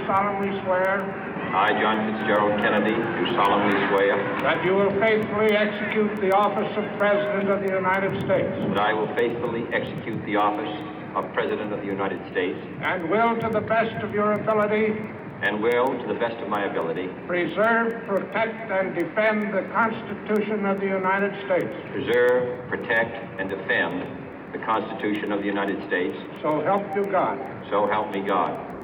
solemnly swear. I, John Fitzgerald Kennedy, do solemnly swear. That you will faithfully execute the office of President of the United States. That I will faithfully execute the office of President of the United States. And will, to the best of your ability. And will, to the best of my ability. Preserve, protect, and defend the Constitution of the United States. Preserve, protect, and defend the Constitution of the United States. So help you God. So help me God.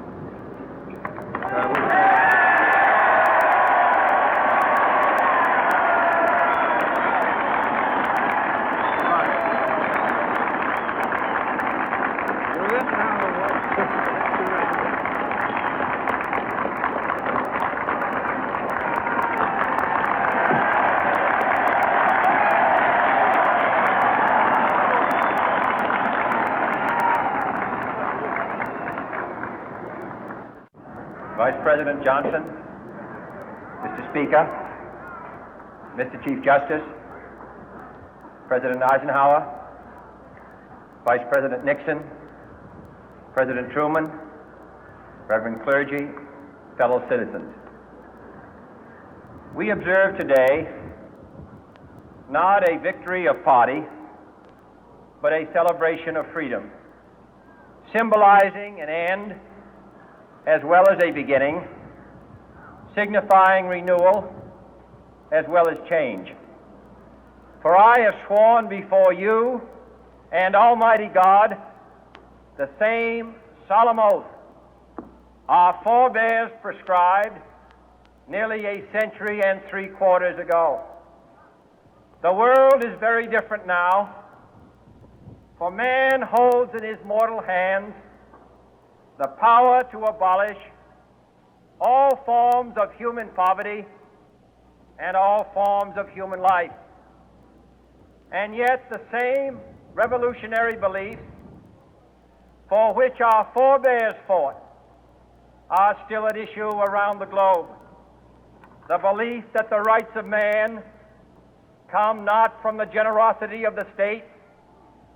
Vice President Johnson, Mr. Speaker, Mr. Chief Justice, President Eisenhower, Vice President Nixon, President Truman, Reverend clergy, fellow citizens. We observe today not a victory of party, but a celebration of freedom, symbolizing an end as well as a beginning, signifying renewal as well as change. For I have sworn before you and Almighty God the same solemn oath our forebears prescribed nearly a century and 3/4 ago. The world is very different now, for man holds in his mortal hands the power to abolish all forms of human poverty and all forms of human life. And yet the same revolutionary beliefs for which our forebears fought are still at issue around the globe. The belief that the rights of man come not from the generosity of the state,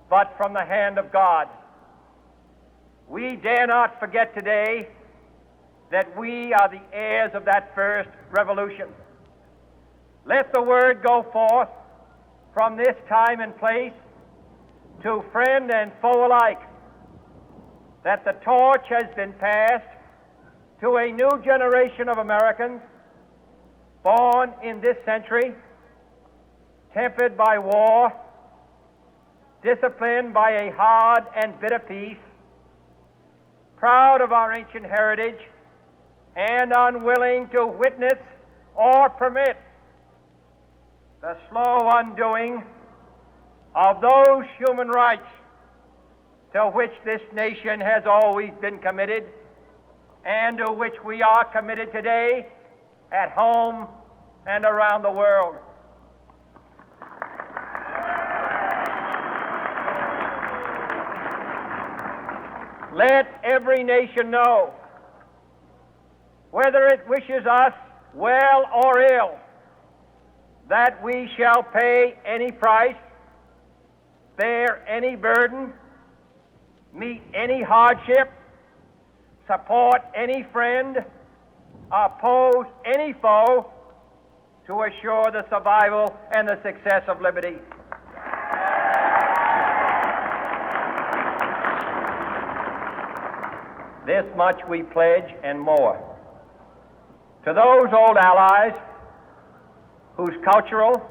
but from the hand of God. We dare not forget today that we are the heirs of that first revolution. Let the word go forth from this time and place to friend and foe alike that the torch has been passed to a new generation of Americans born in this century, tempered by war, disciplined by a hard and bitter peace, proud of our ancient heritage, and unwilling to witness or permit the slow undoing of those human rights to which this nation has always been committed and to which we are committed today at home and around the world. Let every nation know, whether it wishes us well or ill, that we shall pay any price, bear any burden, meet any hardship, support any friend, oppose any foe to assure the survival and the success of liberty. This much we pledge and more. To those old allies whose cultural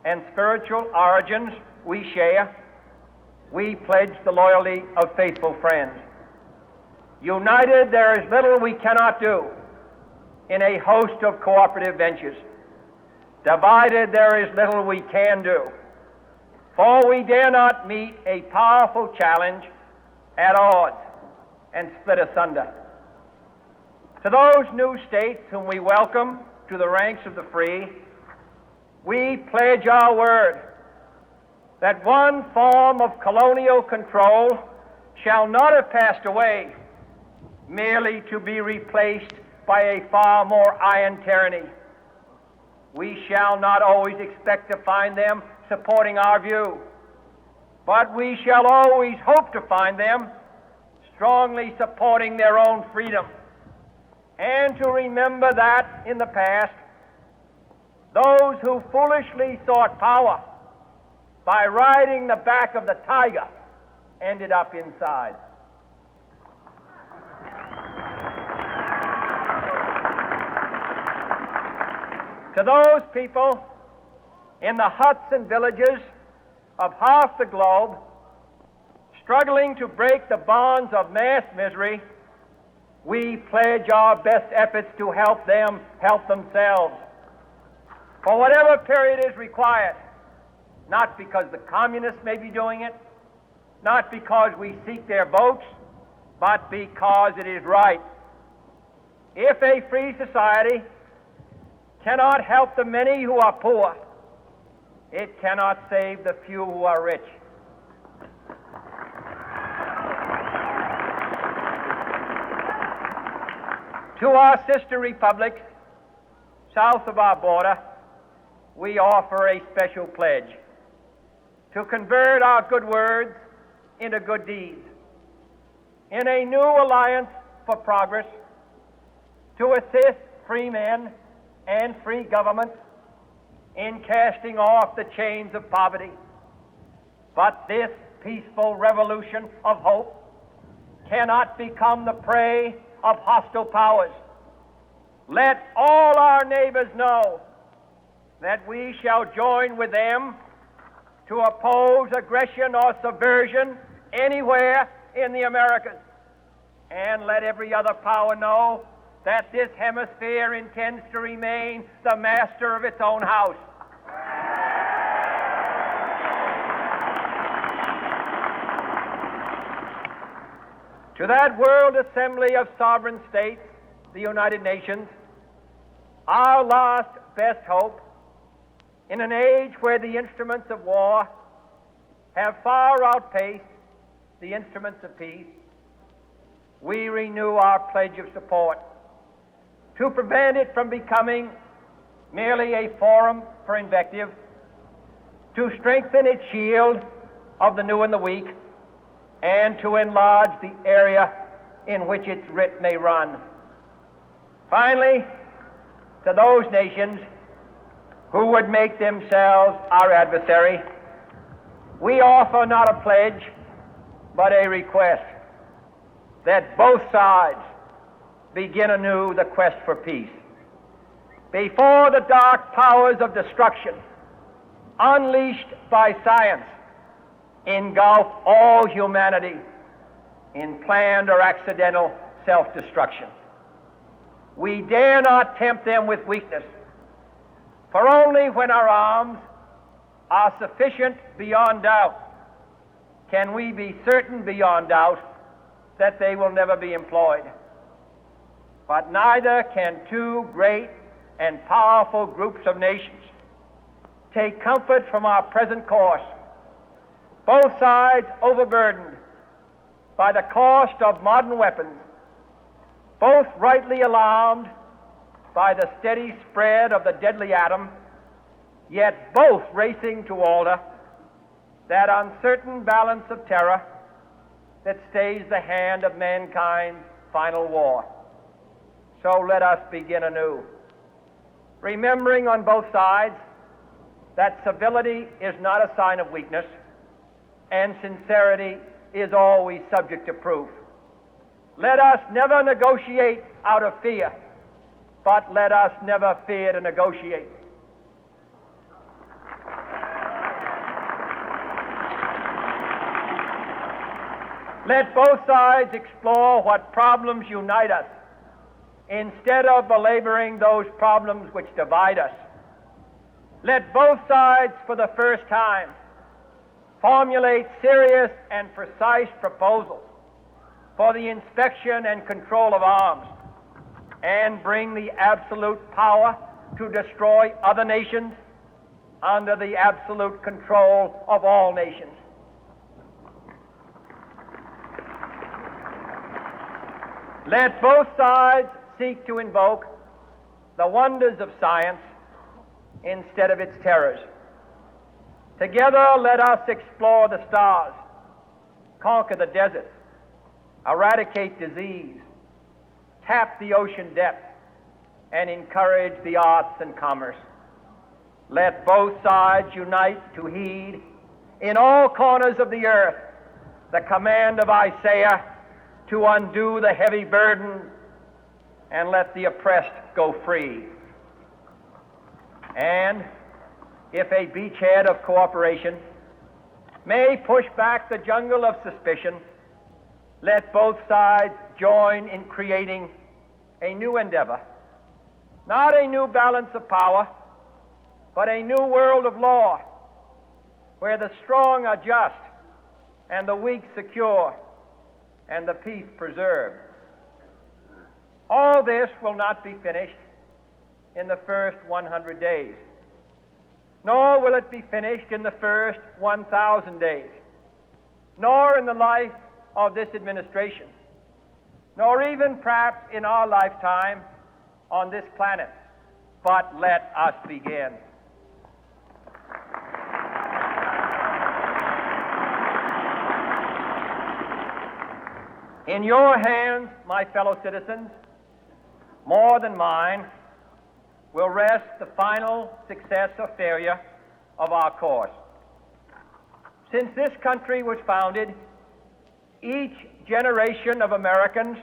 and spiritual origins we share, we pledge the loyalty of faithful friends. United, there is little we cannot do in a host of cooperative ventures. Divided, there is little we can do, for we dare not meet a powerful challenge at odds and split asunder. To those new states whom we welcome to the ranks of the free, we pledge our word that one form of colonial control shall not have passed away, merely to be replaced by a far more iron tyranny. We shall not always expect to find them supporting our view, but we shall always hope to find them strongly supporting their own freedom, and to remember that in the past, those who foolishly sought power by riding the back of the tiger ended up inside. To those people in the huts and villages of half the globe struggling to break the bonds of mass misery, we pledge our best efforts to help them help themselves for whatever period is required, not because the communists may be doing it, not because we seek their votes, but because it is right. If a free society cannot help the many who are poor, it cannot save the few who are rich. To our sister republics south of our border, we offer a special pledge to convert our good words into good deeds, in a new alliance for progress, to assist free men and free governments in casting off the chains of poverty. But this peaceful revolution of hope cannot become the prey of hostile powers. Let all our neighbors know that we shall join with them to oppose aggression or subversion anywhere in the Americas. And let every other power know that this hemisphere intends to remain the master of its own house. To that World Assembly of Sovereign States, the United Nations, our last best hope, in an age where the instruments of war have far outpaced the instruments of peace, we renew our pledge of support to prevent it from becoming merely a forum for invective, to strengthen its shield of the new and the weak, and to enlarge the area in which its writ may run. Finally, to those nations who would make themselves our adversary, we offer not a pledge, but a request that both sides begin anew the quest for peace. Before the dark powers of destruction, unleashed by science, engulf all humanity in planned or accidental self-destruction, we dare not tempt them with weakness, for only when our arms are sufficient beyond doubt can we be certain beyond doubt that they will never be employed. But neither can two great and powerful groups of nations take comfort from our present course, both sides overburdened by the cost of modern weapons, both rightly alarmed by the steady spread of the deadly atom, yet both racing to alter that uncertain balance of terror that stays the hand of mankind's final war. So let us begin anew, remembering on both sides that civility is not a sign of weakness, and sincerity is always subject to proof. Let us never negotiate out of fear, but let us never fear to negotiate. Let both sides explore what problems unite us, instead of belaboring those problems which divide us. Let both sides, for the first time, formulate serious and precise proposals for the inspection and control of arms, and bring the absolute power to destroy other nations under the absolute control of all nations. Let both sides seek to invoke the wonders of science instead of its terrors. Together, let us explore the stars, conquer the deserts, eradicate disease, tap the ocean depths, and encourage the arts and commerce. Let both sides unite to heed in all corners of the earth the command of Isaiah to undo the heavy burden and let the oppressed go free. And if a beachhead of cooperation may push back the jungle of suspicion, let both sides join in creating a new endeavor, not a new balance of power, but a new world of law, where the strong are just and the weak secure and the peace preserved. All this will not be finished in the first 100 days, nor will it be finished in the first 1,000 days, nor in the life of this administration, nor even perhaps in our lifetime on this planet. But let us begin. In your hands, my fellow citizens, more than mine, will rest the final success or failure of our course. Since this country was founded, each generation of Americans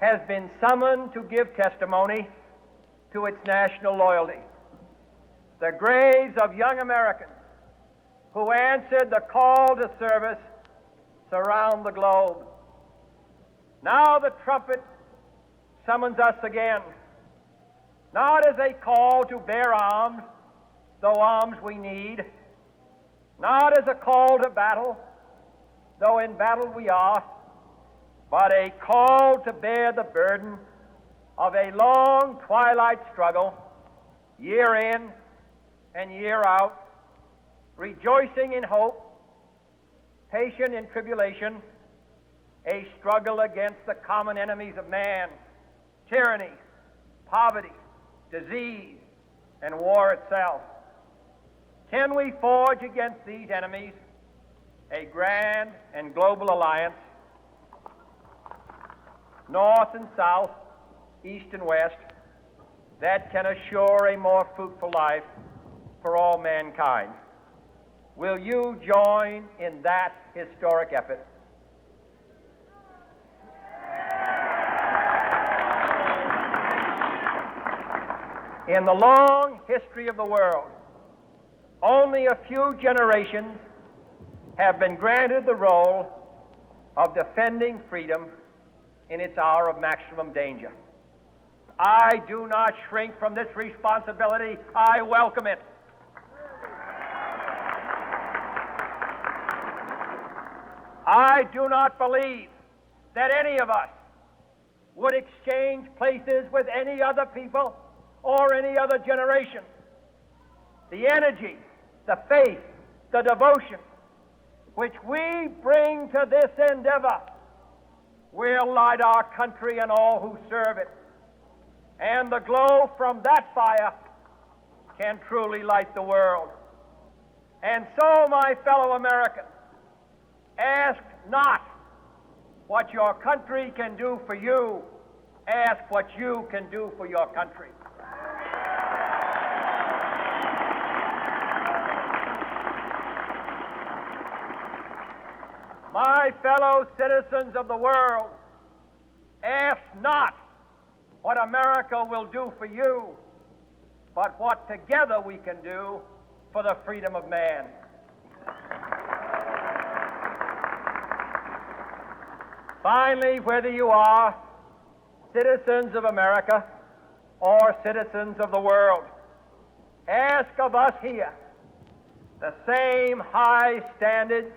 has been summoned to give testimony to its national loyalty. The graves of young Americans who answered the call to service surround the globe. Now the trumpet summons us again, not as a call to bear arms, though arms we need, not as a call to battle, though in battle we are, but a call to bear the burden of a long twilight struggle, year in and year out, rejoicing in hope, patient in tribulation, a struggle against the common enemies of man, tyranny, poverty, disease, and war itself. Can we forge against these enemies a grand and global alliance, north and south, east and west, that can assure a more fruitful life for all mankind? Will you join in that historic effort? In the long history of the world, only a few generations have been granted the role of defending freedom in its hour of maximum danger. I do not shrink from this responsibility. I welcome it. I do not believe that any of us would exchange places with any other people or any other generation. The energy, the faith, the devotion which we bring to this endeavor will light our country and all who serve it. And the glow from that fire can truly light the world. And so, my fellow Americans, ask not what your country can do for you. Ask what you can do for your country. My fellow citizens of the world, ask not what America will do for you, but what together we can do for the freedom of man. Finally, whether you are citizens of America or citizens of the world, ask of us here the same high standards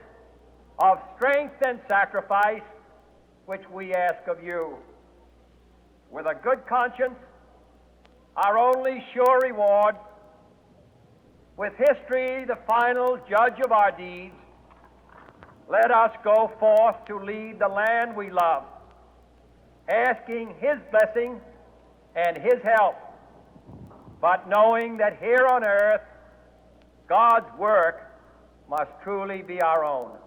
of strength and sacrifice which we ask of you. With a good conscience, our only sure reward, with history the final judge of our deeds, let us go forth to lead the land we love, asking His blessing and His help, but knowing that here on earth, God's work must truly be our own.